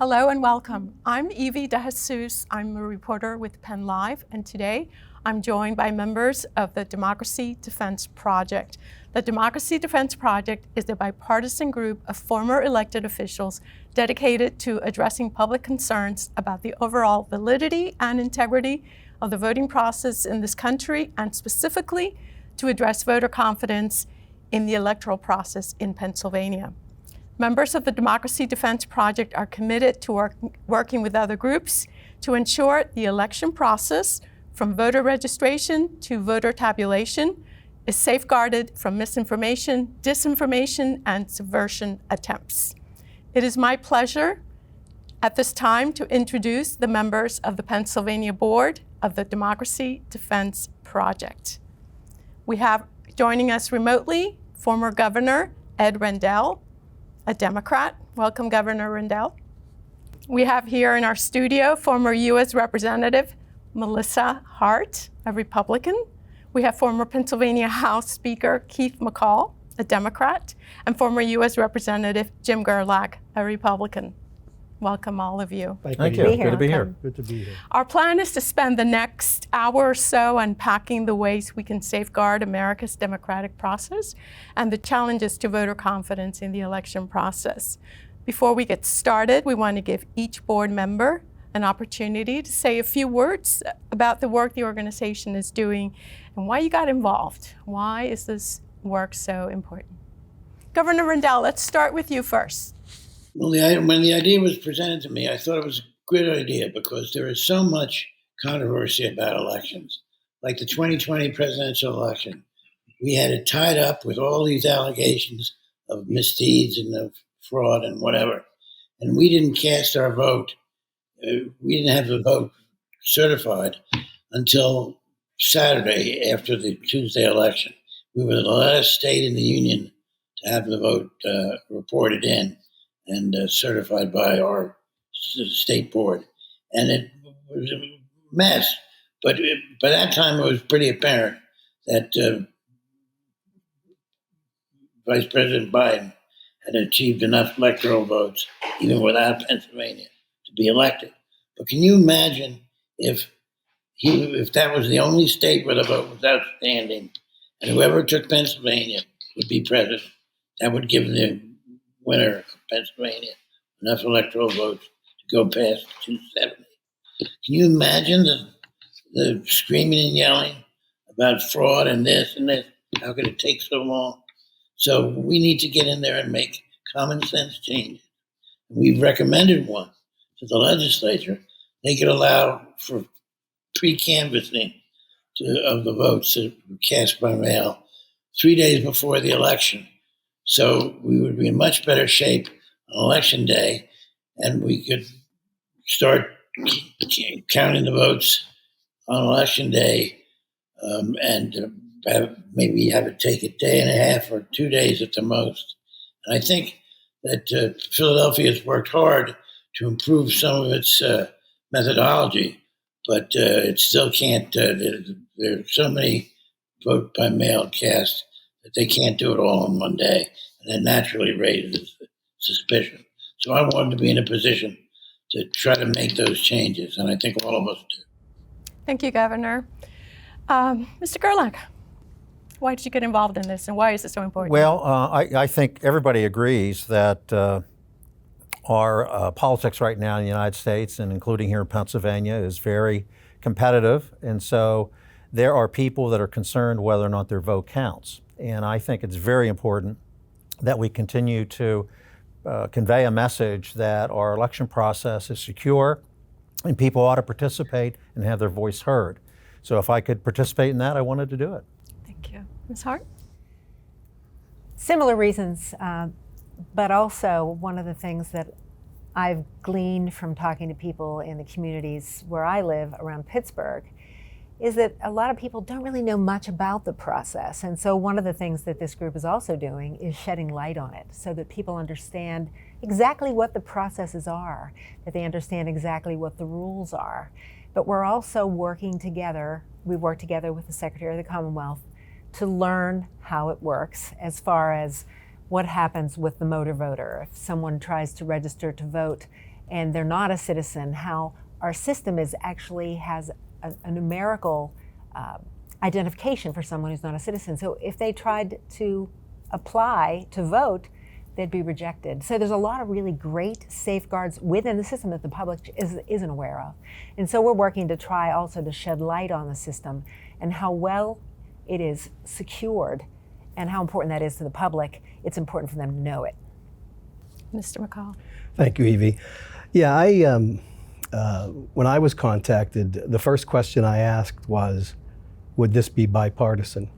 Hello and welcome. I'm Ivey DeJesus. I'm a reporter with PennLive, and today I'm joined by members of the Democracy Defense Project. The Democracy Defense Project is a bipartisan group of former elected officials dedicated to addressing public concerns about the overall validity and integrity of the voting process in this country, and specifically to address voter confidence in the electoral process in Pennsylvania. Members of the Democracy Defense Project are committed to working with other groups to ensure the election process, from voter registration to voter tabulation, is safeguarded from misinformation, disinformation, and subversion attempts. It is my pleasure at this time to introduce the members of the Pennsylvania Board of the Democracy Defense Project. We have joining us remotely former Governor Ed Rendell, a Democrat. Welcome, Governor Rendell. We have here in our studio former U.S. Representative Melissa Hart, a Republican. We have former Pennsylvania House Speaker Keith McCall, a Democrat, and former U.S. Representative Jim Gerlach, a Republican. Welcome, all of you. Thank you. Good to be here. Good to be here. Our plan is to spend the next hour or so unpacking the ways we can safeguard America's democratic process and the challenges to voter confidence in the election process. Before we get started, we want to give each board member an opportunity to say a few words about the work the organization is doing and why you got involved. Why is this work so important? Governor Rendell, let's start with you first. Well, when the idea was presented to me, I thought it was a good idea because there is so much controversy about elections. Like the 2020 presidential election, we had it tied up with all these allegations of misdeeds and of fraud and whatever. And we didn't cast our vote. We didn't have the vote certified until Saturday after the Tuesday election. We were the last state in the union to have the vote reported in and certified by our state board. And it was a mess. But by that time, it was pretty apparent that Vice President Biden had achieved enough electoral votes, even without Pennsylvania, to be elected. But can you imagine if that was the only state where the vote was outstanding, and whoever took Pennsylvania would be president? That would give the winner of Pennsylvania enough electoral votes to go past 270. Can you imagine the screaming and yelling about fraud and this and this? How could it take so long? So we need to get in there and make common sense changes. We've recommended one to the legislature. They could allow for pre-canvassing of the votes that were cast by mail 3 days before the election. So we would be in much better shape on election day, and we could start counting the votes on election day, and maybe have it take a day and a half or 2 days at the most. And I think that Philadelphia has worked hard to improve some of its methodology, but it still can't. There are so many vote by mail cast that they can't do it all in one day, and that naturally raises suspicion. So I wanted to be in a position to try to make those changes, and I think all of us do. Thank you, Governor. Mr. Gerlach, why did you get involved in this, and why is it so important? Well, I think everybody agrees that our politics right now in the United States, and including here in Pennsylvania, is very competitive, and so there are people that are concerned whether or not their vote counts. And I think it's very important that we continue to convey a message that our election process is secure and people ought to participate and have their voice heard. So if I could participate in that, I wanted to do it. Thank you. Ms. Hart? Similar reasons, but also one of the things that I've gleaned from talking to people in the communities where I live around Pittsburgh is that a lot of people don't really know much about the process. And so one of the things that this group is also doing is shedding light on it so that people understand exactly what the processes are, that they understand exactly what the rules are. But we're also working together. We work together with the Secretary of the Commonwealth to learn how it works as far as what happens with the motor voter. If someone tries to register to vote and they're not a citizen, how our system actually has a numerical identification for someone who's not a citizen. So if they tried to apply to vote, they'd be rejected. So there's a lot of really great safeguards within the system that the public isn't aware of. And so we're working to try also to shed light on the system and how well it is secured and how important that is to the public. It's important for them to know it. Mr. McCall. Thank you, Ivey. Yeah, when I was contacted, the first question I asked was, would this be bipartisan?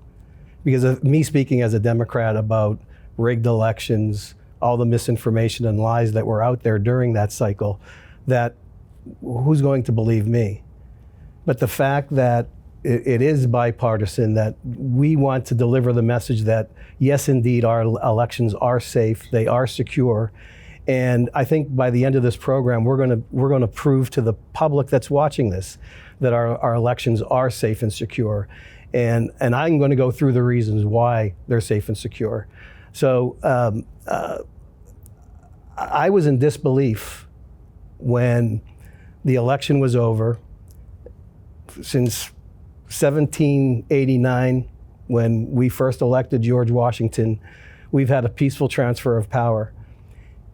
Because of me speaking as a Democrat about rigged elections, all the misinformation and lies that were out there during that cycle, that who's going to believe me? But the fact that it is bipartisan, that we want to deliver the message that yes, indeed, our elections are safe, they are secure. And I think by the end of this program, we're going to prove to the public that's watching this that our elections are safe and secure. And I'm going to go through the reasons why they're safe and secure. So I was in disbelief when the election was over. Since 1789, when we first elected George Washington, we've had a peaceful transfer of power.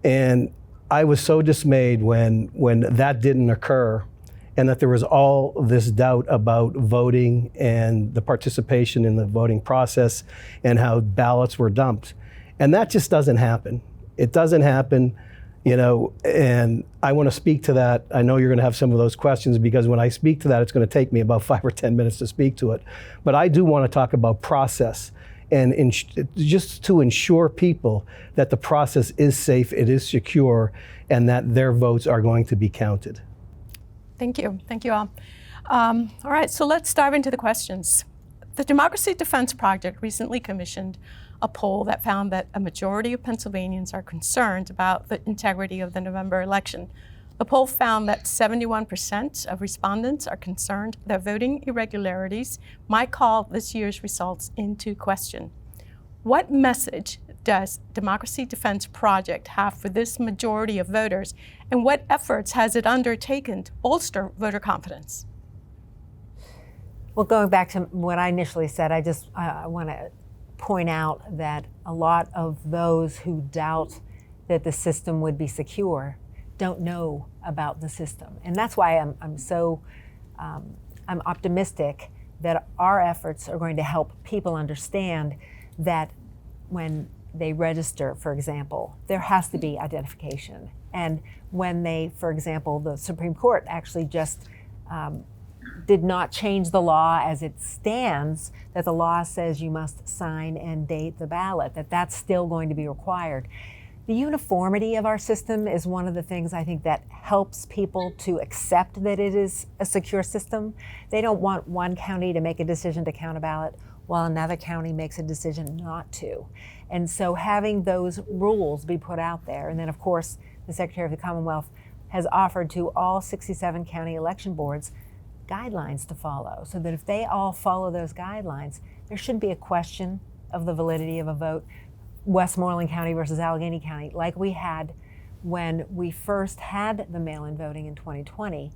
And I was so dismayed when that didn't occur, and that there was all this doubt about voting and the participation in the voting process and how ballots were dumped. And that just doesn't happen. It doesn't happen, and I want to speak to that. I know you're going to have some of those questions, because when I speak to that, it's going to take me about 5 or 10 minutes to speak to it. But I do want to talk about process and just to ensure people that the process is safe, it is secure, and that their votes are going to be counted. Thank you. Thank you all. All right, so let's dive into the questions. The Democracy Defense Project recently commissioned a poll that found that a majority of Pennsylvanians are concerned about the integrity of the November election. The poll found that 71% of respondents are concerned that voting irregularities might call this year's results into question. What message does Democracy Defense Project have for this majority of voters, and what efforts has it undertaken to bolster voter confidence? Well, going back to what I initially said, I want to point out that a lot of those who doubt that the system would be secure don't know about the system. And that's why I'm optimistic that our efforts are going to help people understand that when they register, for example, there has to be identification. And when they, for example, the Supreme Court actually just did not change the law as it stands, that the law says you must sign and date the ballot, that's still going to be required. The uniformity of our system is one of the things I think that helps people to accept that it is a secure system. They don't want one county to make a decision to count a ballot while another county makes a decision not to. And so having those rules be put out there, and then of course the Secretary of the Commonwealth has offered to all 67 county election boards guidelines to follow, so that if they all follow those guidelines, there shouldn't be a question of the validity of a vote. Westmoreland County versus Allegheny County, like we had when we first had the mail-in voting in 2020.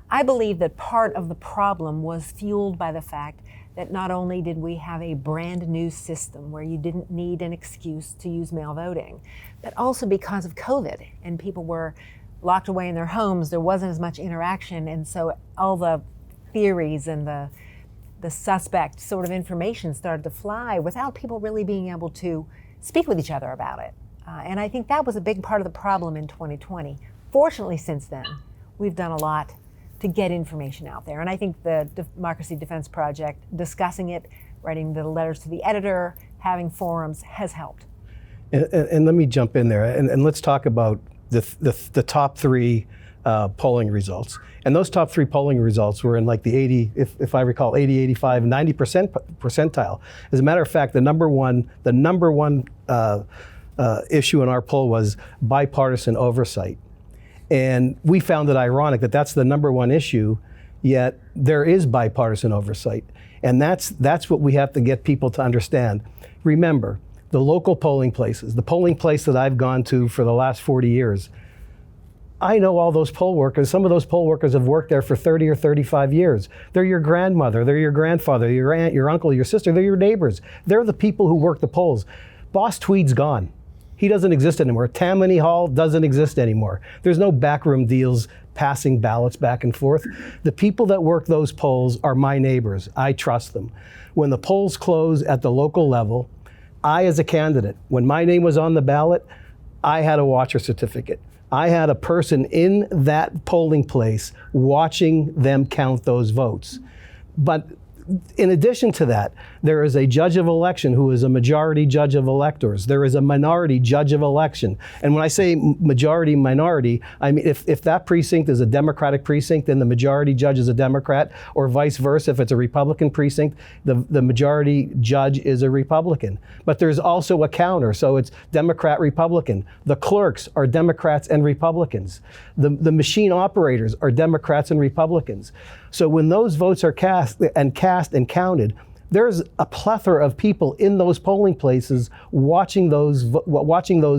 I believe that part of the problem was fueled by the fact that not only did we have a brand new system where you didn't need an excuse to use mail voting, but also because of COVID and people were locked away in their homes, there wasn't as much interaction, and so all the theories and the suspect sort of information started to fly without people really being able to speak with each other about it. And I think that was a big part of the problem in 2020. Fortunately, since then, we've done a lot to get information out there. And I think the Democracy Defense Project, discussing it, writing the letters to the editor, having forums, has helped. And let me jump in there, and let's talk about the top three polling results. And those top three polling results were in like the 80, if I recall, 80, 85, 90% percentile. As a matter of fact, the number one issue in our poll was bipartisan oversight. And we found it ironic that that's the number one issue, yet there is bipartisan oversight. And that's what we have to get people to understand. Remember, the local polling places, the polling place that I've gone to for the last 40 years, I know all those poll workers. Some of those poll workers have worked there for 30 or 35 years. They're your grandmother, they're your grandfather, your aunt, your uncle, your sister, they're your neighbors. They're the people who work the polls. Boss Tweed's gone. He doesn't exist anymore. Tammany Hall doesn't exist anymore. There's no backroom deals passing ballots back and forth. The people that work those polls are my neighbors. I trust them. When the polls close at the local level, I, as a candidate, when my name was on the ballot, I had a watcher certificate. I had a person in that polling place watching them count those votes. But in addition to that, there is a judge of election who is a majority judge of electors. There is a minority judge of election. And when I say majority, minority, I mean, if that precinct is a Democratic precinct, then the majority judge is a Democrat, or vice versa. If it's a Republican precinct, the majority judge is a Republican. But there's also a counter, so it's Democrat, Republican. The clerks are Democrats and Republicans. The machine operators are Democrats and Republicans. So when those votes are cast and counted, there's a plethora of people in those polling places watching those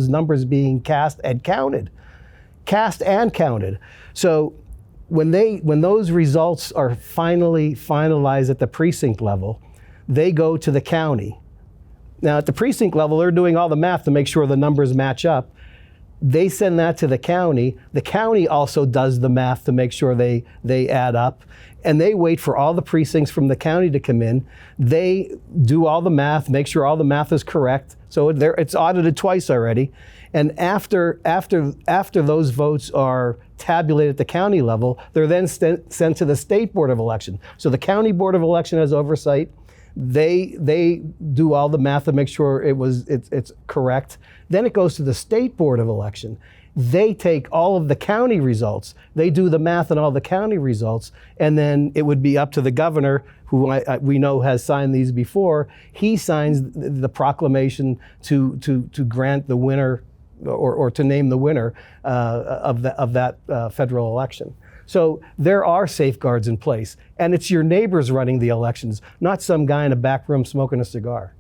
numbers being cast and counted. So when those results are finally finalized at the precinct level, they go to the county. Now at the precinct level, they're doing all the math to make sure the numbers match up. They send that to the county. The county also does the math to make sure they add up. And they wait for all the precincts from the county to come in. They do all the math, make sure all the math is correct. So it's audited twice already. And after those votes are tabulated at the county level, they're then sent to the State Board of Election. So the County Board of Election has oversight. They do all the math to make sure it's correct. Then it goes to the State Board of Election. They take all of the county results, they do the math on all the county results, and then it would be up to the governor, who we know has signed these before. He signs the proclamation to grant the winner, or to name the winner of that federal election. So there are safeguards in place, and it's your neighbors running the elections, not some guy in a back room smoking a cigar.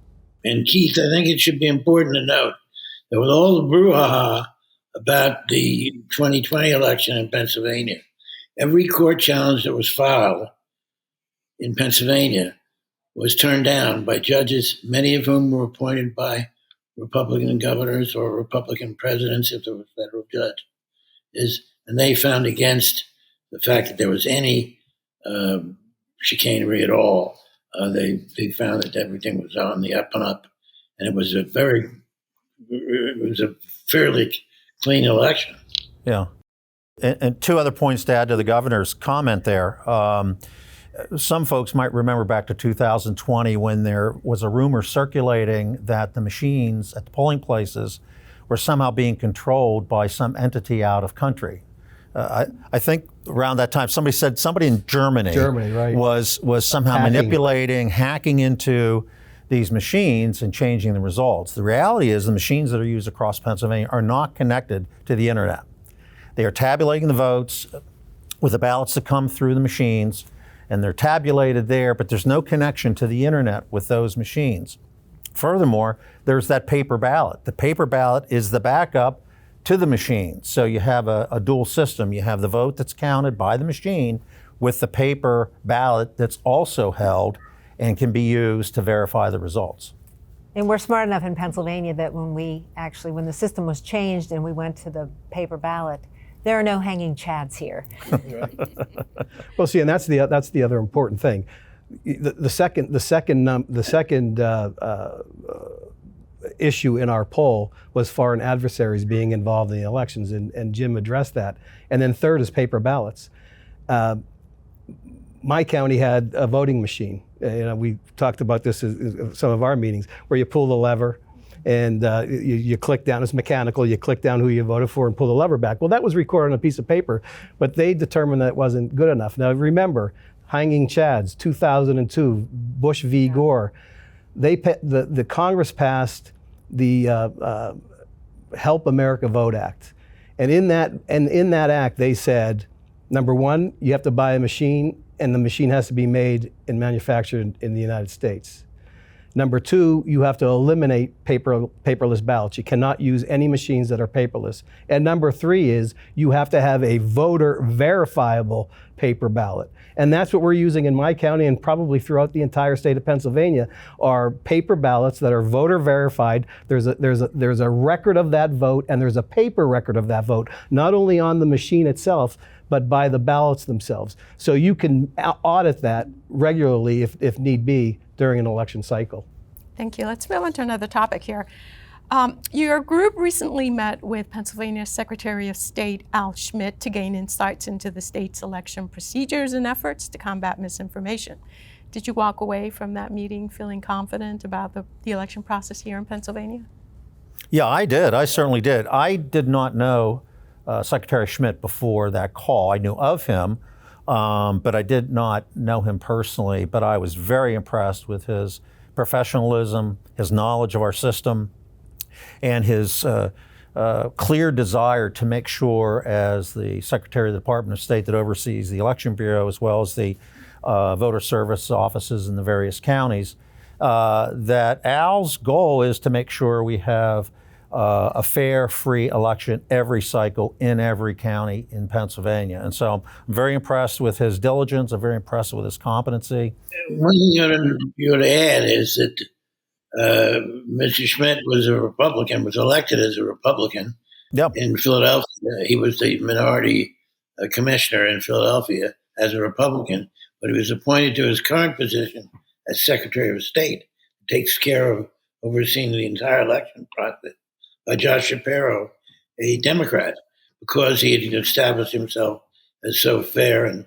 And Keith, I think it should be important to note that with all the brouhaha about the 2020 election in Pennsylvania, every court challenge that was filed in Pennsylvania was turned down by judges, many of whom were appointed by Republican governors or Republican presidents, if there was a federal judge. And they found against the fact that there was any chicanery at all. They found that everything was on the up and up, and it was a fairly clean election. Yeah. And two other points to add to the governor's comment there. Some folks might remember back to 2020 when there was a rumor circulating that the machines at the polling places were somehow being controlled by some entity out of country. I think around that time, somebody in Germany right, was somehow hacking into these machines and changing the results. The reality is the machines that are used across Pennsylvania are not connected to the internet. They are tabulating the votes with the ballots that come through the machines, and they're tabulated there, but there's no connection to the internet with those machines. Furthermore, there's that paper ballot. The paper ballot is the backup to the machine. So you have a dual system. You have the vote that's counted by the machine with the paper ballot that's also held and can be used to verify the results. And we're smart enough in Pennsylvania that when the system was changed and we went to the paper ballot, there are no hanging chads here. Well, see, and that's the other important thing. The second issue in our poll was foreign adversaries being involved in the elections, and Jim addressed that. And then third is paper ballots. My county had a voting machine. We talked about this in some of our meetings, where you pull the lever and you click down. It's mechanical. You click down who you voted for and pull the lever back. Well, that was recorded on a piece of paper, but they determined that it wasn't good enough. Now remember, hanging chads, 2002, Bush v. Gore. The Congress passed the Help America Vote Act, and in that act they said, number one, you have to buy a machine, and the machine has to be made and manufactured in the United States. Number two, you have to eliminate paperless ballots. You cannot use any machines that are paperless. And number three is you have to have a voter verifiable paper ballot. And that's what we're using in my county and probably throughout the entire state of Pennsylvania are paper ballots that are voter verified. There's a record of that vote and there's a paper record of that vote, not only on the machine itself, but by the ballots themselves. So you can audit that regularly if need be during an election cycle. Thank you. Let's move on to another topic here. Your group recently met with Pennsylvania Secretary of State Al Schmidt to gain insights into the state's election procedures and efforts to combat misinformation. Did you walk away from that meeting feeling confident about the election process here in Pennsylvania? Yeah, I did. I certainly did. I did not know Secretary Schmidt before that call. I knew of him, but I did not know him personally. But I was very impressed with his professionalism, his knowledge of our system, and his clear desire to make sure, as the Secretary of the Department of State that oversees the Election Bureau, as well as the voter service offices in the various counties, that Al's goal is to make sure we have a fair, free election every cycle in every county in Pennsylvania. And so I'm very impressed with his diligence. I'm very impressed with his competency. One thing you ought to add is that Mr. Schmidt was a Republican, was elected as a Republican in Philadelphia. He was the minority commissioner in Philadelphia as a Republican, but he was appointed to his current position as Secretary of State, who takes care of overseeing the entire election process, by Josh Shapiro, a Democrat, because he had established himself as so fair and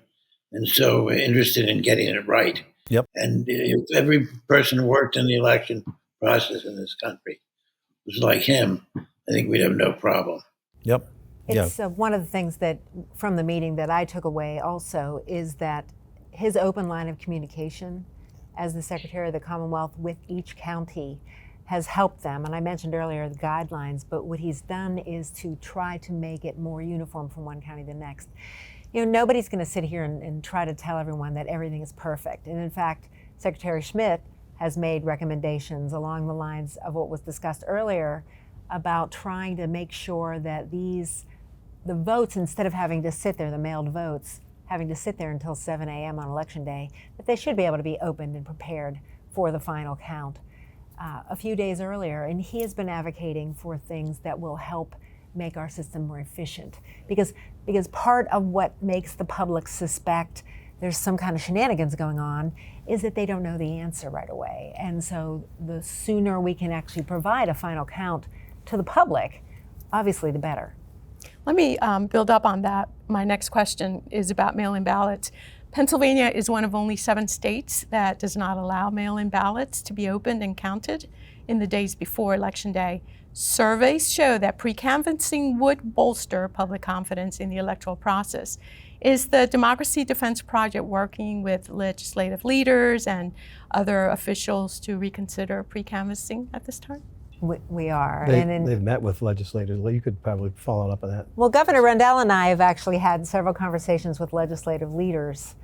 so interested in getting it right. Yep. And if every person who worked in the election process in this country was like him, I think we'd have no problem. Yep. It's one of the things that from the meeting that I took away also is that his open line of communication as the Secretary of the Commonwealth with each county has helped them. And I mentioned earlier the guidelines, but what he's done is to try to make it more uniform from one county to the next. You know, nobody's going to sit here and try to tell everyone that everything is perfect. And in fact, Secretary Schmidt has made recommendations along the lines of what was discussed earlier about trying to make sure that the votes, instead of having to sit there, the mailed votes, having to sit there until 7 a.m. on Election Day, that they should be able to be opened and prepared for the final count a few days earlier. And he has been advocating for things that will help make our system more efficient. Because part of what makes the public suspect there's some kind of shenanigans going on is that they don't know the answer right away. And so the sooner we can actually provide a final count to the public, obviously the better. Let me build up on that. My next question is about mail-in ballots. Pennsylvania is one of only 7 states that does not allow mail-in ballots to be opened and counted in the days before Election Day. Surveys show that pre-canvassing would bolster public confidence in the electoral process. Is the Democracy Defense Project working with legislative leaders and other officials to reconsider pre-canvassing at this time? We are. They've met with legislators. You could probably follow up on that. Well, Governor Rendell and I have actually had several conversations with legislative leaders,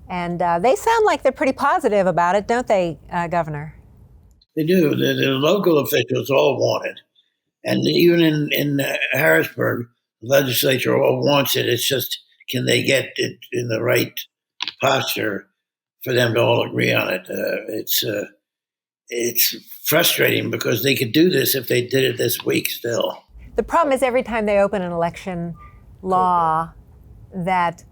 and they sound like they're pretty positive about it, don't they, Governor? They do. The local officials all want it. And even in Harrisburg, the legislature all wants it. It's just, can they get it in the right posture for them to all agree on it? It's frustrating because they could do this if they did it this week still. The problem is every time they open an election law, that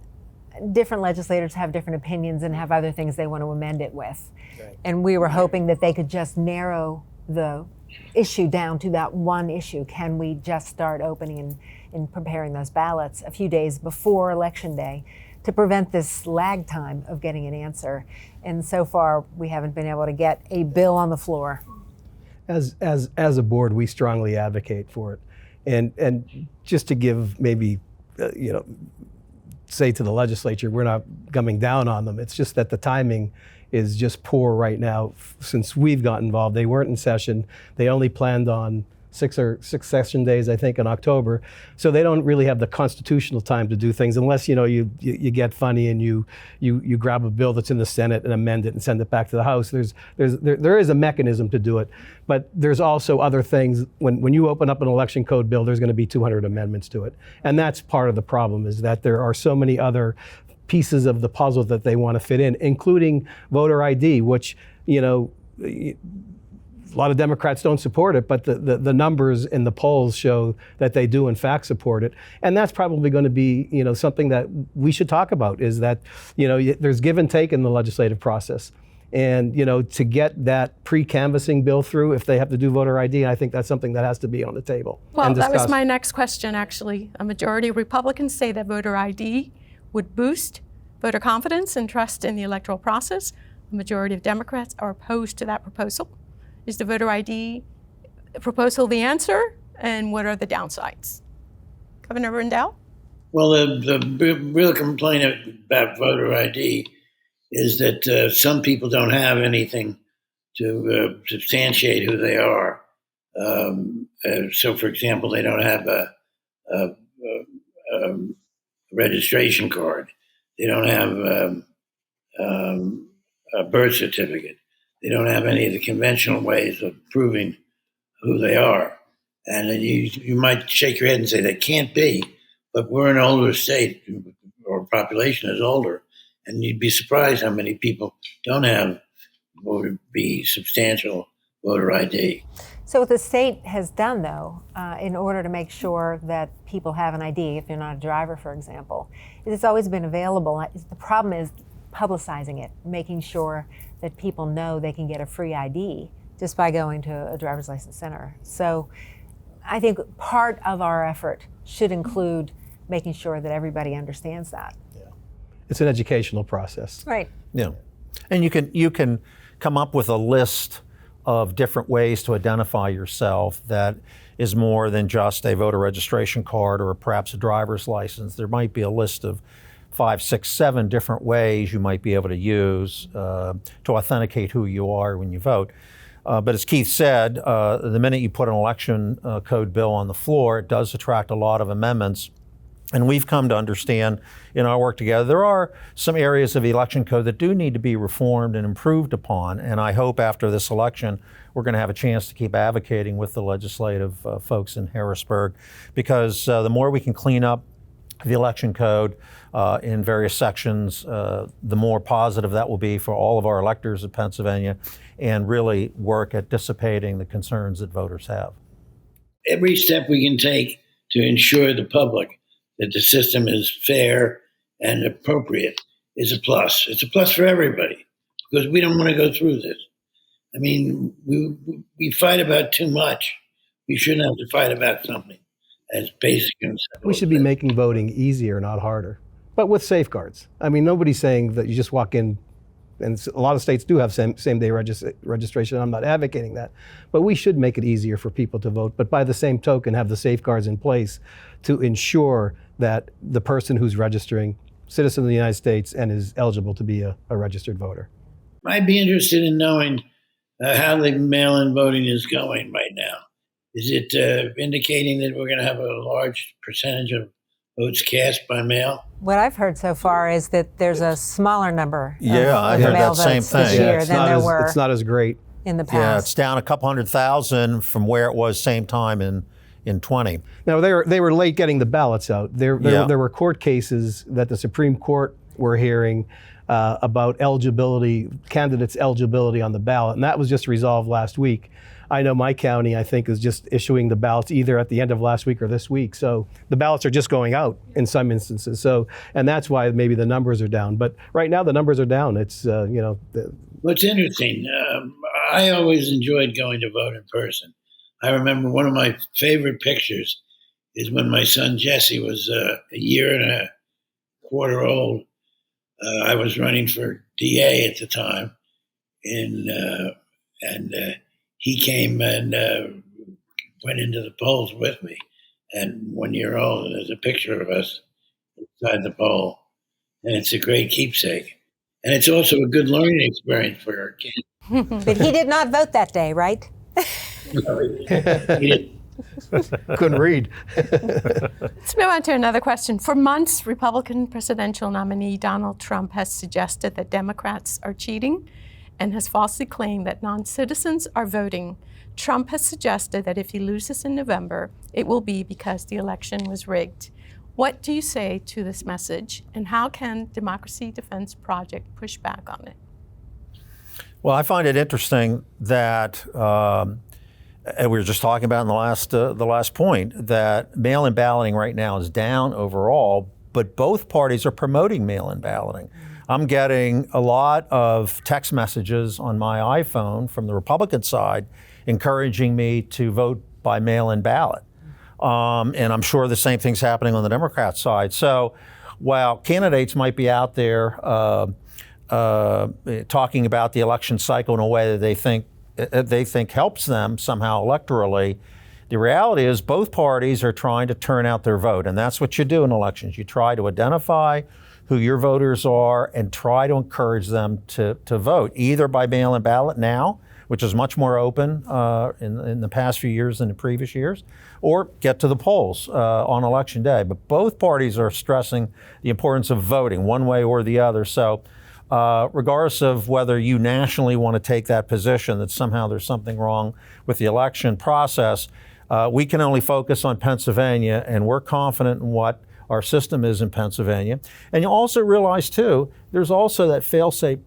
different legislators have different opinions and have other things they want to amend it with. Right. And we were hoping that they could just narrow the issue down to that one issue. Can we just start opening and preparing those ballots a few days before Election Day to prevent this lag time of getting an answer? And so far, we haven't been able to get a bill on the floor. As a board, we strongly advocate for it. And just to give maybe, say to the legislature, we're not coming down on them. It's just that the timing is just poor right now. Since we've got involved, they weren't in session. They only planned on six session days, I think, in October. So they don't really have the constitutional time to do things unless, you get funny and you grab a bill that's in the Senate and amend it and send it back to the House. There is a mechanism to do it, but there's also other things. When you open up an election code bill, there's going to be 200 amendments to it. And that's part of the problem, is that there are so many other pieces of the puzzle that they want to fit in, including voter ID, which, a lot of Democrats don't support it, but the numbers in the polls show that they do in fact support it. And that's probably going to be, something that we should talk about, is that, there's give and take in the legislative process. And, to get that pre-canvassing bill through, if they have to do voter ID, I think that's something that has to be on the table. Well, that was my next question, actually. A majority of Republicans say that voter ID would boost voter confidence and trust in the electoral process. A majority of Democrats are opposed to that proposal. Is the voter ID proposal the answer, and what are the downsides? Governor Rendell? Well, the real complaint about voter ID is that some people don't have anything to substantiate who they are. So, for example, they don't have a registration card. They don't have a birth certificate. They don't have any of the conventional ways of proving who they are. And then you might shake your head and say that can't be, but we're an older state, our population is older, and you'd be surprised how many people don't have what would be substantial voter ID. So what the state has done, though, in order to make sure that people have an ID, if you're not a driver, for example, is it's always been available. The problem is publicizing it, making sure that people know they can get a free ID just by going to a driver's license center. So I think part of our effort should include making sure that everybody understands that. Yeah. It's an educational process. Right. Yeah. And you can come up with a list of different ways to identify yourself that is more than just a voter registration card or perhaps a driver's license. There might be a list of 5, 6, 7 different ways you might be able to use to authenticate who you are when you vote. But as Keith said, the minute you put an election code bill on the floor, it does attract a lot of amendments. And we've come to understand in our work together, there are some areas of the election code that do need to be reformed and improved upon. And I hope after this election, we're going to have a chance to keep advocating with the legislative folks in Harrisburg, because the more we can clean up the election code in various sections, the more positive that will be for all of our electors of Pennsylvania, and really work at dissipating the concerns that voters have. Every step we can take to ensure the public that the system is fair and appropriate is a plus. It's a plus for everybody, because we don't want to go through this. I mean, we fight about too much. We shouldn't have to fight about something as basic and simple. We should be making voting easier, not harder, but with safeguards. I mean, nobody's saying that you just walk in, and a lot of states do have same-day registration. I'm not advocating that, but we should make it easier for people to vote, but by the same token, have the safeguards in place to ensure that the person who's registering, citizen of the United States, and is eligible to be a registered voter. I'd be interested in knowing how the mail-in voting is going right now. Is it indicating that we're going to have a large percentage of votes cast by mail? What I've heard so far is that there's a smaller number of I heard mail that same votes this thing. year than there were It's not as great in the Yeah, past. it's down a couple 100,000 from where it was same time in 20. Now, they were late getting the ballots out. There were court cases that the Supreme Court were hearing about candidates' eligibility on the ballot, and that was just resolved last week. I know my county, I think, is just issuing the ballots either at the end of last week or this week. So the ballots are just going out in some instances. So, and that's why maybe the numbers are down. But right now the numbers are down. It's, What's interesting, I always enjoyed going to vote in person. I remember one of my favorite pictures is when my son Jesse was a year and a quarter old. I was running for DA at the time, and he came and went into the polls with me. And 1 year old, and there's a picture of us inside the poll. And it's a great keepsake. And it's also a good learning experience for our kids. But he did not vote that day, right? No, he didn't. Couldn't read. Let's move on to another question. For months, Republican presidential nominee Donald Trump has suggested that Democrats are cheating and has falsely claimed that non-citizens are voting. Trump has suggested that if he loses in November, it will be because the election was rigged. What do you say to this message, and how can Democracy Defense Project push back on it? Well, I find it interesting that, and we were just talking about in the last point, that mail-in balloting right now is down overall, but both parties are promoting mail-in balloting. I'm getting a lot of text messages on my iPhone from the Republican side encouraging me to vote by mail-in ballot. And I'm sure the same thing's happening on the Democrat side. So while candidates might be out there talking about the election cycle in a way that they think helps them somehow electorally, the reality is both parties are trying to turn out their vote. And that's what you do in elections. You try to identify who your voters are and try to encourage them to vote, either by mail-in ballot now, which is much more open in the past few years than the previous years, or get to the polls on election day. But both parties are stressing the importance of voting one way or the other. So regardless of whether you nationally want to take that position that somehow there's something wrong with the election process, we can only focus on Pennsylvania, and we're confident in what our system is in Pennsylvania. And you also realize, too, there's also that fail-safe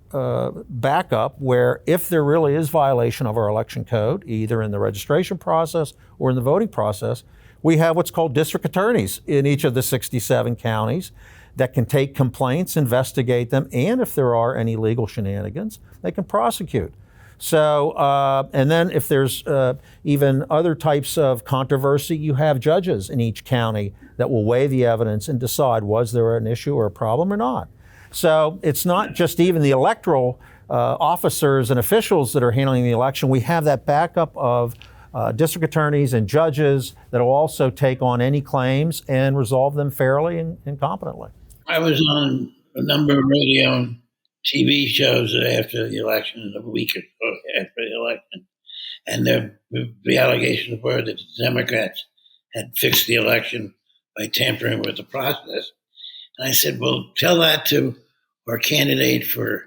backup where if there really is violation of our election code, either in the registration process or in the voting process, we have what's called district attorneys in each of the 67 counties that can take complaints, investigate them, and if there are any legal shenanigans, they can prosecute. So, and then if there's even other types of controversy, you have judges in each county that will weigh the evidence and decide was there an issue or a problem or not. So it's not just even the electoral officers and officials that are handling the election. We have that backup of district attorneys and judges that will also take on any claims and resolve them fairly and competently. I was on a number of radio and TV shows after the election, a week or so after the election, and the allegations were that the Democrats had fixed the election by tampering with the process. And I said, well, tell that to our candidate for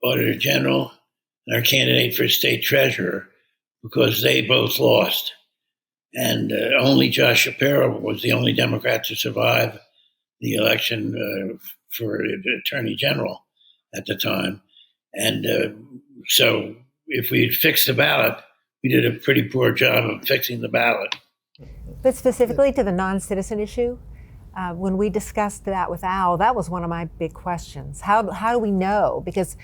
Auditor General and our candidate for State Treasurer, because they both lost. And only Josh Shapiro was the only Democrat to survive the election for Attorney General at the time. And so if we had fixed the ballot, we did a pretty poor job of fixing the ballot. But specifically to the non-citizen issue, when we discussed that with Al, that was one of my big questions. How do we know? Because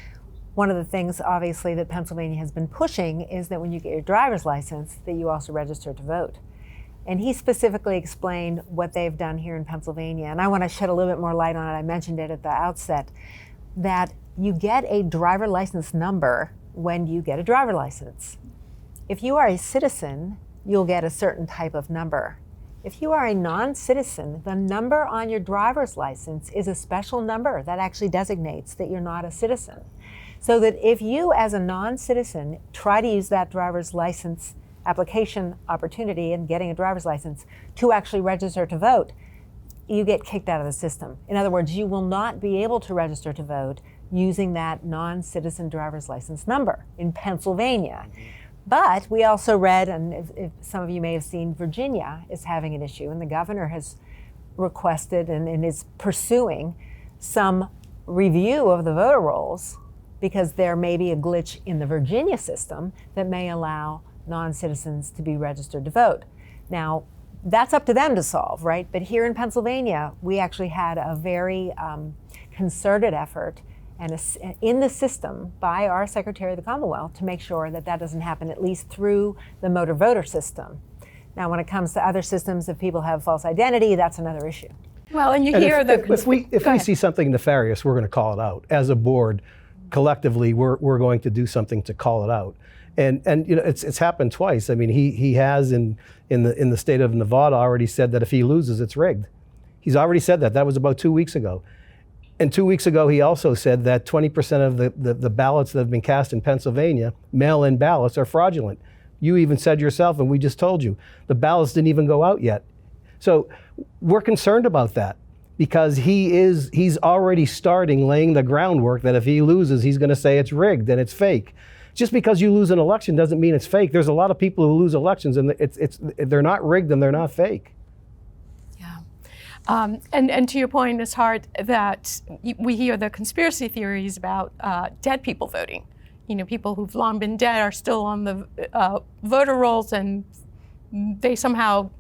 one of the things, obviously, that Pennsylvania has been pushing is that when you get your driver's license, that you also register to vote. And he specifically explained what they've done here in Pennsylvania. And I want to shed a little bit more light on it. I mentioned it at the outset, that you get a driver license number when you get a driver license. If you are a citizen, you'll get a certain type of number. If you are a non-citizen, the number on your driver's license is a special number that actually designates that you're not a citizen. So that if you, as a non-citizen, try to use that driver's license application opportunity and getting a driver's license to actually register to vote, you get kicked out of the system. In other words, you will not be able to register to vote using that non-citizen driver's license number in Pennsylvania. But we also read, and if some of you may have seen, Virginia is having an issue, and the governor has requested and is pursuing some review of the voter rolls because there may be a glitch in the Virginia system that may allow non-citizens to be registered to vote. Now, that's up to them to solve, right? But here in Pennsylvania, we actually had a very concerted effort and in the system by our Secretary of the Commonwealth to make sure that that doesn't happen, at least through the motor voter system. Now, when it comes to other systems, if people have false identity, that's another issue. Well, and if we see something nefarious, we're going to call it out. As a board, collectively, we're going to do something to call it out. And you know, it's happened twice. I mean, he has in the state of Nevada already said that if he loses, it's rigged. He's already said that. That was about 2 weeks ago. And 2 weeks ago, he also said that 20% of the ballots that have been cast in Pennsylvania, mail-in ballots, are fraudulent. You even said yourself, and we just told you, the ballots didn't even go out yet. So we're concerned about that because he's already laying the groundwork that if he loses, he's going to say it's rigged and it's fake. Just because you lose an election doesn't mean it's fake. There's a lot of people who lose elections and they're not rigged and they're not fake. Yeah. And to your point, Ms. Hart, that we hear the conspiracy theories about dead people voting. People who've long been dead are still on the voter rolls and they somehow,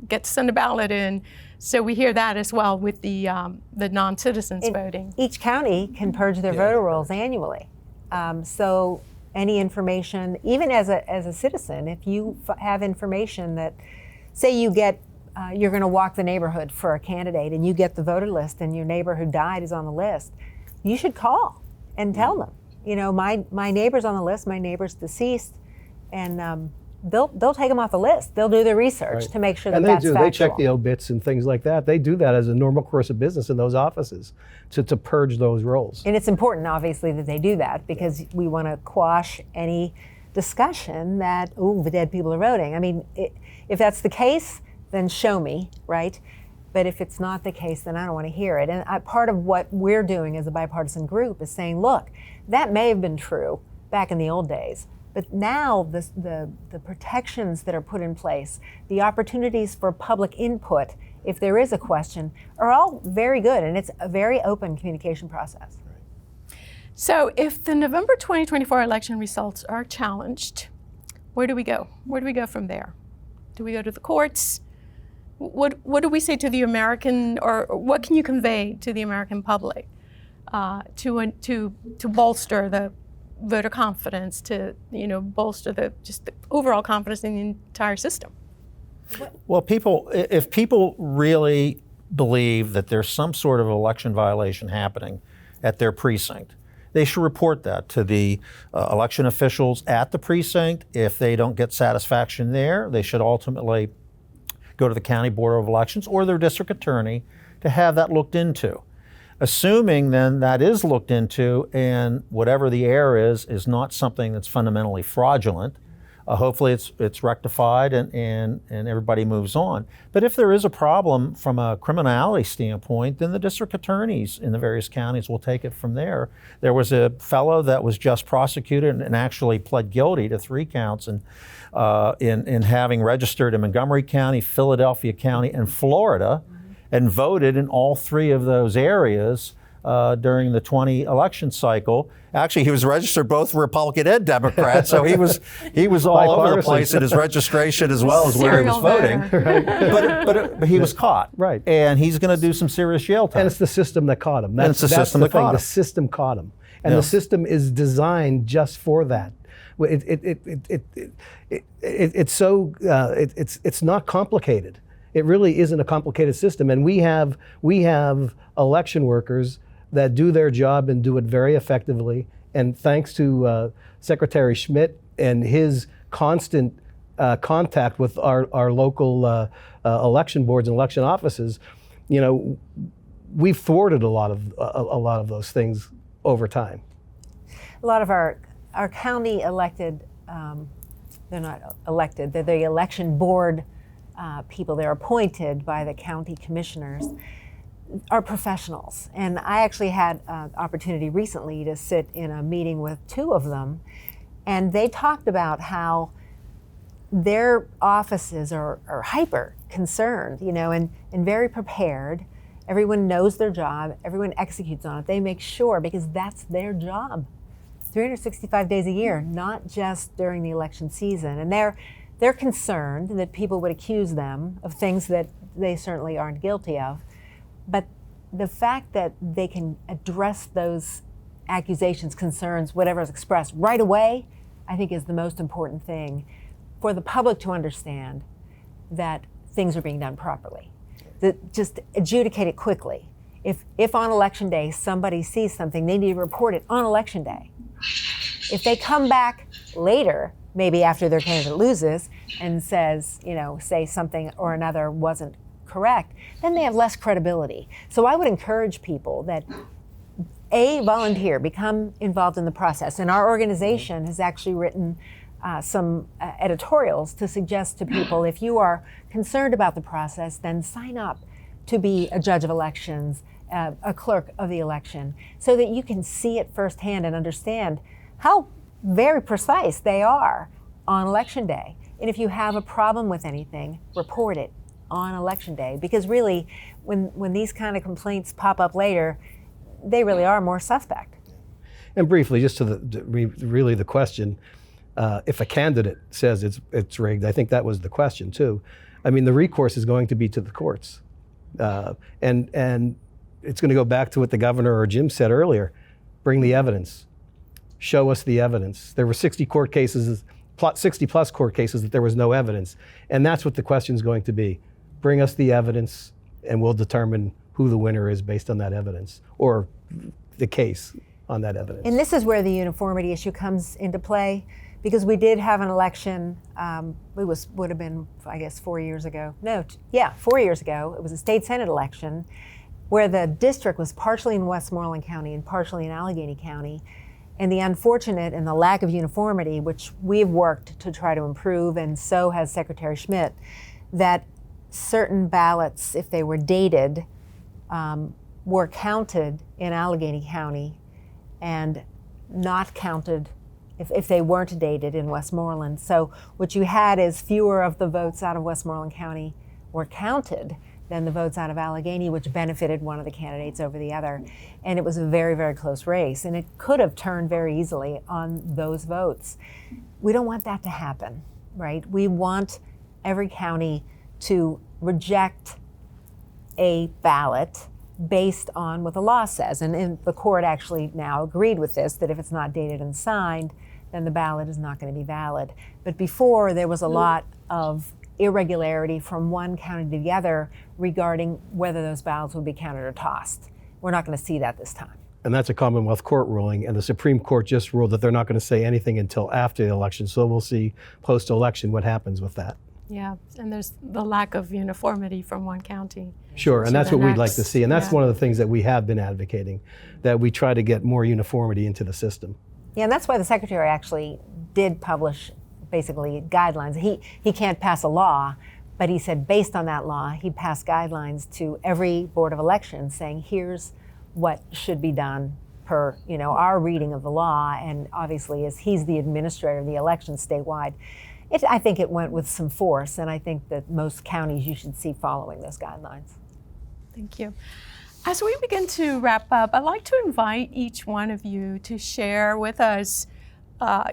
get to send a ballot in. So we hear that as well with the non-citizens voting. Each county can purge their voter rolls annually. So any information, even as a citizen, if you have information that, say you get, you're going to walk the neighborhood for a candidate and you get the voter list and your neighbor who died is on the list, you should call and tell them, my neighbor's on the list, my neighbor's deceased, and they'll take them off the list. They'll do their research to make sure that that's factual. They check the obits and things like that. They do that as a normal course of business in those offices to purge those rolls. And it's important, obviously, that they do that because we want to quash any discussion that, the dead people are voting. I mean, if that's the case, then show me, right? But if it's not the case, then I don't want to hear it. And part of what we're doing as a bipartisan group is saying, look, that may have been true back in the old days, but now the protections that are put in place, the opportunities for public input, if there is a question, are all very good, and it's a very open communication process. So if the November 2024 election results are challenged, where do we go? Where do we go from there? Do we go to the courts? What do we say to the American, or what can you convey to the American public to bolster the voter confidence, to bolster the overall confidence in the entire system? Well, if people really believe that there's some sort of election violation happening at their precinct, they should report that to the election officials at the precinct. If they don't get satisfaction there, they should ultimately go to the County Board of Elections or their district attorney to have that looked into. Assuming then that is looked into and whatever the error is not something that's fundamentally fraudulent, hopefully it's rectified and everybody moves on. But if there is a problem from a criminality standpoint, then the district attorneys in the various counties will take it from there. There was a fellow that was just prosecuted and actually pled guilty to 3 counts in having registered in Montgomery County, Philadelphia County, and Florida, and voted in all 3 of those areas during the 20 election cycle. Actually, he was registered both Republican and Democrat, so he was all over the place in his registration as well as where he was voting. But he was caught. Right. And he's going to do some serious jail time. And it's the system that caught him. That's the system that caught him. The system caught him. And the system is designed just for that. It's not complicated. It really isn't a complicated system. And we have election workers that do their job and do it very effectively. And thanks to Secretary Schmidt and his constant contact with our local election boards and election offices, we've thwarted a lot of those things over time. A lot of our county elected, they're not elected, they're the election board people. They're appointed by the county commissioners, are professionals. And I actually had an opportunity recently to sit in a meeting with 2 of them, and they talked about how their offices are hyper concerned, and very prepared. Everyone knows their job, everyone executes on it. They make sure, because that's their job, 365 days a year, not just during the election season. And they're concerned that people would accuse them of things that they certainly aren't guilty of. But the fact that they can address those accusations, concerns, whatever is expressed right away, I think is the most important thing for the public to understand that things are being done properly. Just adjudicate it quickly. If on election day somebody sees something, they need to report it on election day. If they come back later, maybe after their candidate loses, and says, say something or another wasn't correct, then they have less credibility. So I would encourage people that volunteer, become involved in the process. And our organization has actually written some editorials to suggest to people, if you are concerned about the process, then sign up to be a judge of elections, a clerk of the election, so that you can see it firsthand and understand how very precise they are on election day. And if you have a problem with anything, report it on election day, because really, when these kind of complaints pop up later, they really are more suspect. And briefly, just to really the question, if a candidate says it's rigged, I think that was the question too. I mean, the recourse is going to be to the courts, and it's going to go back to what the governor or Jim said earlier: bring the evidence, show us the evidence. There were 60 court cases, 60 plus court cases that there was no evidence, and that's what the question is going to be: bring us the evidence, and we'll determine who the winner is based on that evidence, or the case on that evidence. And this is where the uniformity issue comes into play, because we did have an election, would have been, I guess, 4 years ago. 4 years ago. It was a state senate election where the district was partially in Westmoreland County and partially in Allegheny County. And the unfortunate and the lack of uniformity, which we've worked to try to improve, and so has Secretary Schmidt, that certain ballots, if they were dated, were counted in Allegheny County and not counted if they weren't dated in Westmoreland. So what you had is fewer of the votes out of Westmoreland County were counted than the votes out of Allegheny, which benefited one of the candidates over the other. And it was a very, very close race. And it could have turned very easily on those votes. We don't want that to happen, right? We want every county to reject a ballot based on what the law says. And the court actually now agreed with this, that if it's not dated and signed, then the ballot is not going to be valid. But before, there was a lot of irregularity from one county to the other regarding whether those ballots would be counted or tossed. We're not going to see that this time. And that's a Commonwealth Court ruling, and the Supreme Court just ruled that they're not going to say anything until after the election. So we'll see post-election what happens with that. Yeah, and there's the lack of uniformity from one county. Sure, and that's what we'd like to see. And that's Yeah. one of the things that we have been advocating, that we try to get more uniformity into the system. Yeah, and that's why the Secretary actually did publish basically guidelines. He can't pass a law, but he said based on that law, he passed guidelines to every Board of Elections saying here's what should be done per our reading of the law. And obviously, as he's the administrator of the elections statewide, I think it went with some force, and I think that most counties you should see following those guidelines. Thank you. As we begin to wrap up, I'd like to invite each one of you to share with us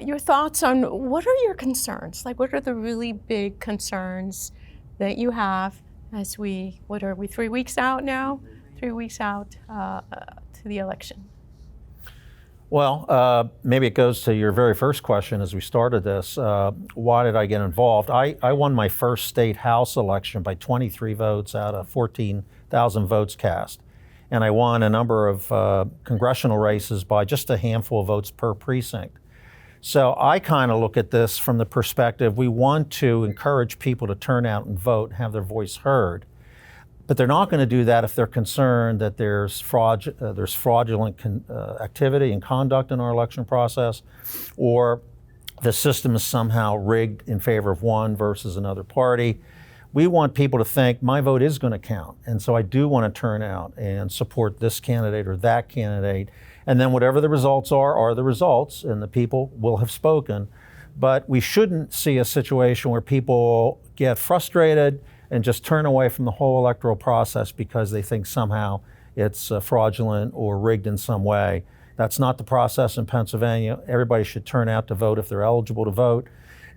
your thoughts on what are your concerns? Like, what are the really big concerns that you have as what are we, 3 weeks out now? 3 weeks out to the election. Well, maybe it goes to your very first question as we started this. Why did I get involved? I won my first state house election by 23 votes out of 14,000 votes cast. And I won a number of congressional races by just a handful of votes per precinct. So I kind of look at this from the perspective, we want to encourage people to turn out and vote, have their voice heard. But they're not going to do that if they're concerned that there's fraudulent activity and conduct in our election process, or the system is somehow rigged in favor of one versus another party. We want people to think my vote is going to count, and so I do want to turn out and support this candidate or that candidate. And then whatever the results are the results, and the people will have spoken. But we shouldn't see a situation where people get frustrated and just turn away from the whole electoral process because they think somehow it's fraudulent or rigged in some way. That's not the process in Pennsylvania. Everybody should turn out to vote if they're eligible to vote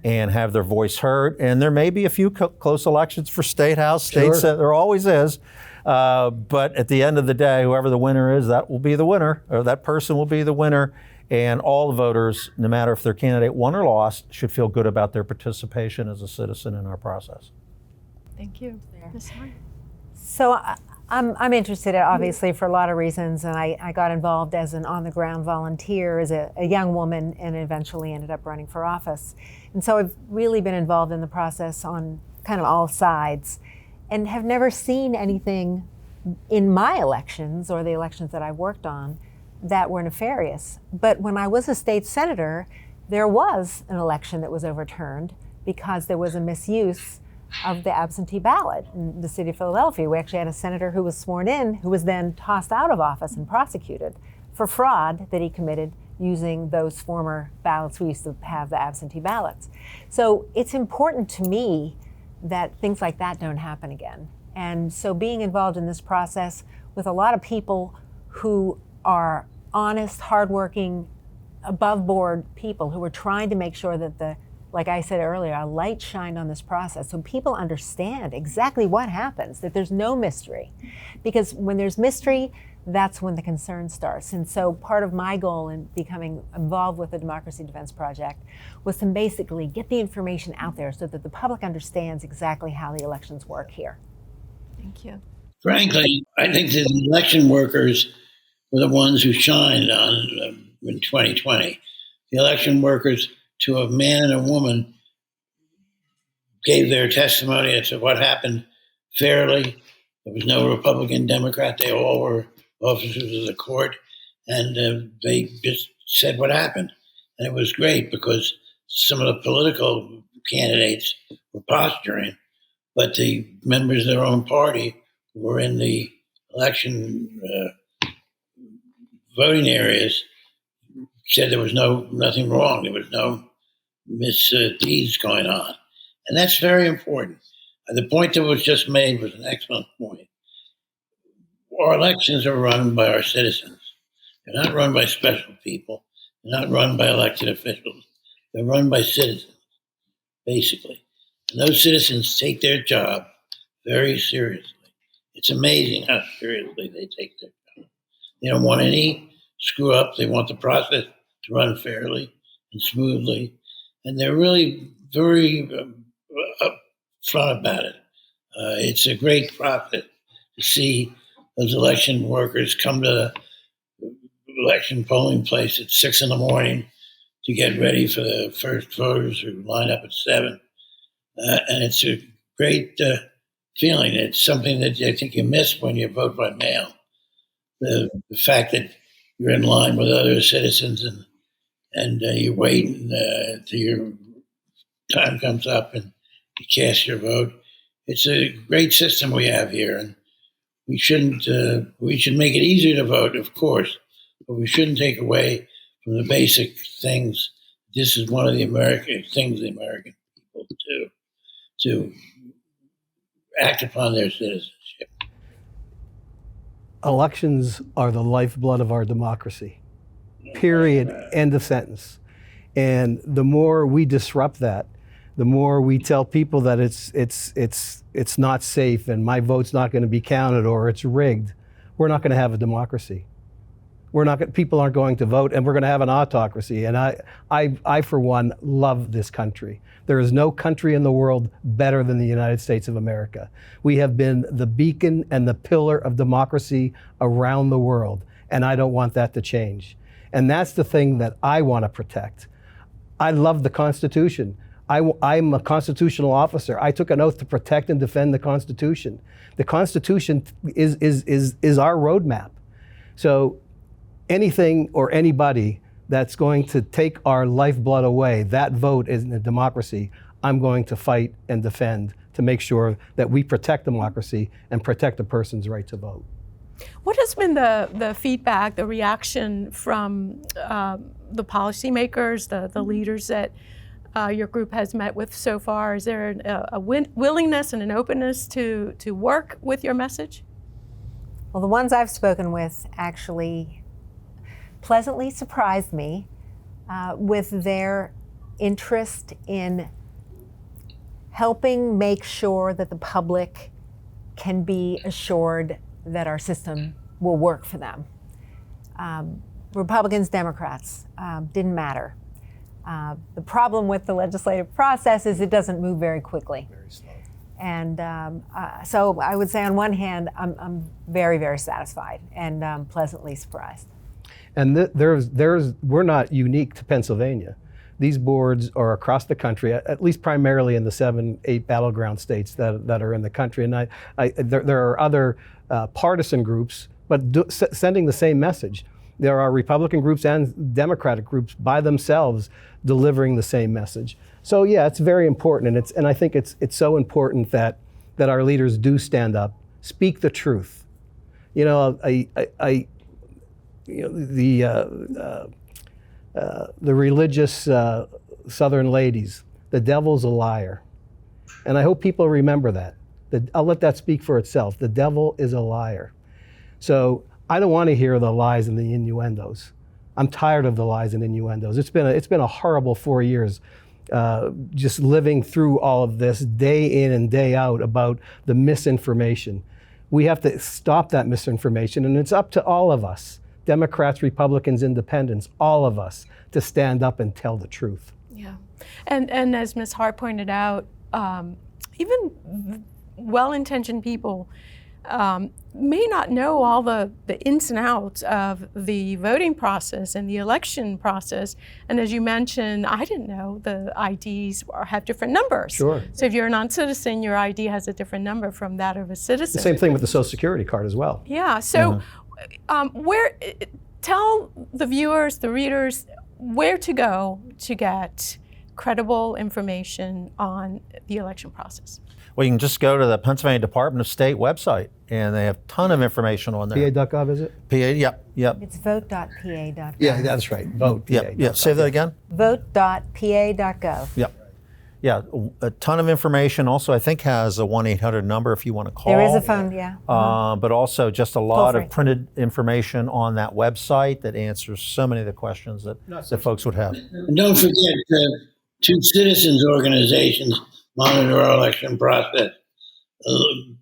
and have their voice heard. And there may be a few close elections for state house, state senate, there always is. But at the end of the day, whoever the winner is, that will be the winner, or that person will be the winner. And all the voters, no matter if their candidate won or lost, should feel good about their participation as a citizen in our process. Thank you. Ms. Hart. So I'm interested, obviously, for a lot of reasons, and I got involved as an on-the-ground volunteer as a young woman and eventually ended up running for office. And so I've really been involved in the process on kind of all sides and have never seen anything in my elections or the elections that I worked on that were nefarious. But when I was a state senator, there was an election that was overturned because there was a misuse of the absentee ballot in the city of Philadelphia. We actually had a senator who was sworn in who was then tossed out of office and prosecuted for fraud that he committed using those former ballots. We used to have the absentee ballots. So it's important to me that things like that don't happen again. And so being involved in this process with a lot of people who are honest, hardworking, above board people who are trying to make sure that like I said earlier, a light shined on this process so people understand exactly what happens, that there's no mystery. Because when there's mystery, that's when the concern starts. And so part of my goal in becoming involved with the Democracy Defense Project was to basically get the information out there so that the public understands exactly how the elections work here. Thank you. Frankly, I think that the election workers were the ones who shined on in 2020. The election workers, to a man and a woman, gave their testimony as to what happened fairly. There was no Republican, Democrat. They all were officers of the court, and they just said what happened. And it was great because some of the political candidates were posturing, but the members of their own party who were in the election voting areas said there was nothing wrong. There was no misdeeds going on. And that's very important. The point that was just made was an excellent point. Our elections are run by our citizens. They're not run by special people. They're not run by elected officials. They're run by citizens, basically. And those citizens take their job very seriously. It's amazing how seriously they take their job. They don't want any screw up. They want the process to run fairly and smoothly. And they're really very upfront about it. It's a great process to see those election workers come to the election polling place at 6 a.m. to get ready for the first voters who line up at 7. And it's a great feeling. It's something that I think you miss when you vote by mail. The fact that you're in line with other citizens and you wait till your time comes up and you cast your vote. It's a great system we have here, and we should make it easier to vote, of course, but we shouldn't take away from the basic things. This is one of the American things the American people do, to act upon their citizenship. Elections are the lifeblood of our democracy. Period. End of sentence. And the more we disrupt that, the more we tell people that it's not safe and my vote's not going to be counted or it's rigged, we're not going to have a democracy. People aren't going to vote, and we're going to have an autocracy. And I for one love this country. There is no country in the world better than the United States of America. We have been the beacon and the pillar of democracy around the world, and I don't want that to change. And that's the thing that I want to protect. I love the Constitution. I'm a constitutional officer. I took an oath to protect and defend the Constitution. The Constitution is our roadmap. So anything or anybody that's going to take our lifeblood away, that vote in a democracy, I'm going to fight and defend to make sure that we protect democracy and protect a person's right to vote. What has been the feedback, the reaction from the policymakers, the leaders that your group has met with so far? Is there a willingness and an openness to work with your message? Well, the ones I've spoken with actually pleasantly surprised me with their interest in helping make sure that the public can be assured that our system will work for them. Republicans, Democrats, didn't matter. The problem with the legislative process is it doesn't move very quickly. Very slow. And so I would say on one hand, I'm very, very satisfied and pleasantly surprised. And we're not unique to Pennsylvania. These boards are across the country, at least primarily in the 7-8 battleground states that are in the country. And there are other partisan groups, but sending the same message. there are Republican groups and Democratic groups by themselves delivering the same message. So yeah, it's very important, and I think it's so important that our leaders do stand up, speak the truth. You know, the religious Southern ladies, the devil's a liar, and I hope people remember that. I'll let that speak for itself. The devil is a liar. So I don't want to hear the lies and the innuendos. I'm tired of the lies and innuendos. It's been a horrible 4 years, just living through all of this day in and day out about the misinformation. We have to stop that misinformation, and it's up to all of us, Democrats, Republicans, Independents, all of us, to stand up and tell the truth. Yeah, and as Ms. Hart pointed out, even well-intentioned people may not know all the ins and outs of the voting process and the election process. And as you mentioned, I didn't know the IDs have different numbers. Sure. So if you're a non-citizen, your ID has a different number from that of a citizen. The same thing with the Social Security card as well. Yeah. So tell the viewers, the readers, where to go to get credible information on the election process. Well, you can just go to the Pennsylvania Department of State website, and they have a ton of information on there. PA.gov, is it? PA, yep. It's vote.pa.gov. Yeah, that's right. Vote. Yep. Say that again. Vote.pa.gov. Yep. Yeah, a ton of information. Also, I think has a 1-800 number if you want to call. There is a phone, yeah. But also just a lot Toll of free. printed information on that website that answers so many of the questions that folks would have. And don't forget, two citizens organizations monitor our election process.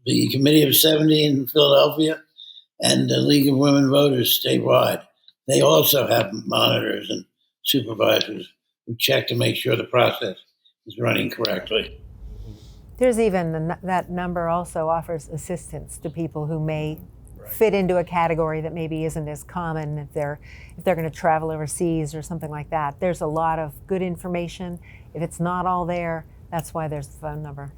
The Committee of 70 in Philadelphia and the League of Women Voters statewide. They also have monitors and supervisors who check to make sure the process is running correctly. There's even that number also offers assistance to people who may fit into a category that maybe isn't as common if they're going to travel overseas or something like that. There's a lot of good information. If it's not all there, that's why there's the phone number.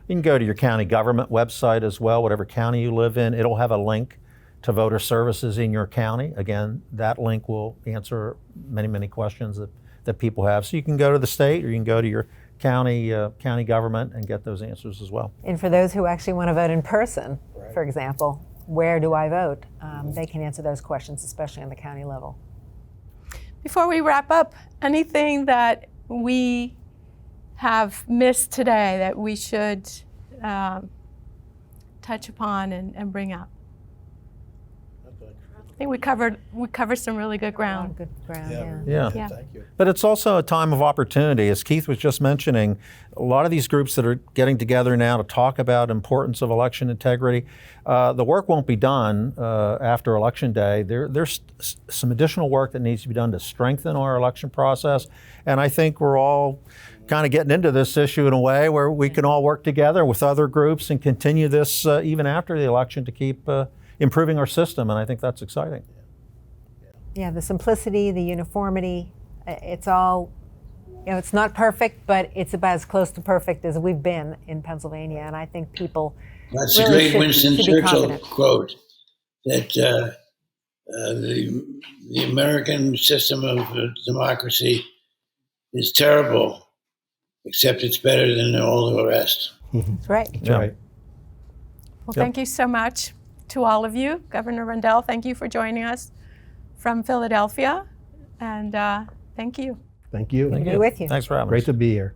You can go to your county government website as well, whatever county you live in. It'll have a link to voter services in your county. Again, that link will answer many, many questions that people have. So you can go to the state or you can go to your county government and get those answers as well. And for those who actually want to vote in person, for example, where do I vote? They can answer those questions, especially on the county level. Before we wrap up, anything that we have missed today that we should touch upon and bring up? I think we covered some really good A lot ground. of good ground, Yeah. Thank you. But it's also a time of opportunity. As Keith was just mentioning, a lot of these groups that are getting together now to talk about importance of election integrity, the work won't be done after Election Day. There's some additional work that needs to be done to strengthen our election process. And I think we're all kind of getting into this issue in a way where we can all work together with other groups and continue this even after the election to keep improving our system, and I think that's exciting. Yeah, the simplicity, the uniformity, it's all, it's not perfect, but it's about as close to perfect as we've been in Pennsylvania, and I think people That's really a great Winston should be Churchill confident. quote that the American system of democracy is terrible, except it's better than all the rest. That's right. That's right. Well, thank you so much to all of you. Governor Rendell, thank you for joining us from Philadelphia, and thank you. Thank you. Thank Be with you. Thanks for having us. Great to be here.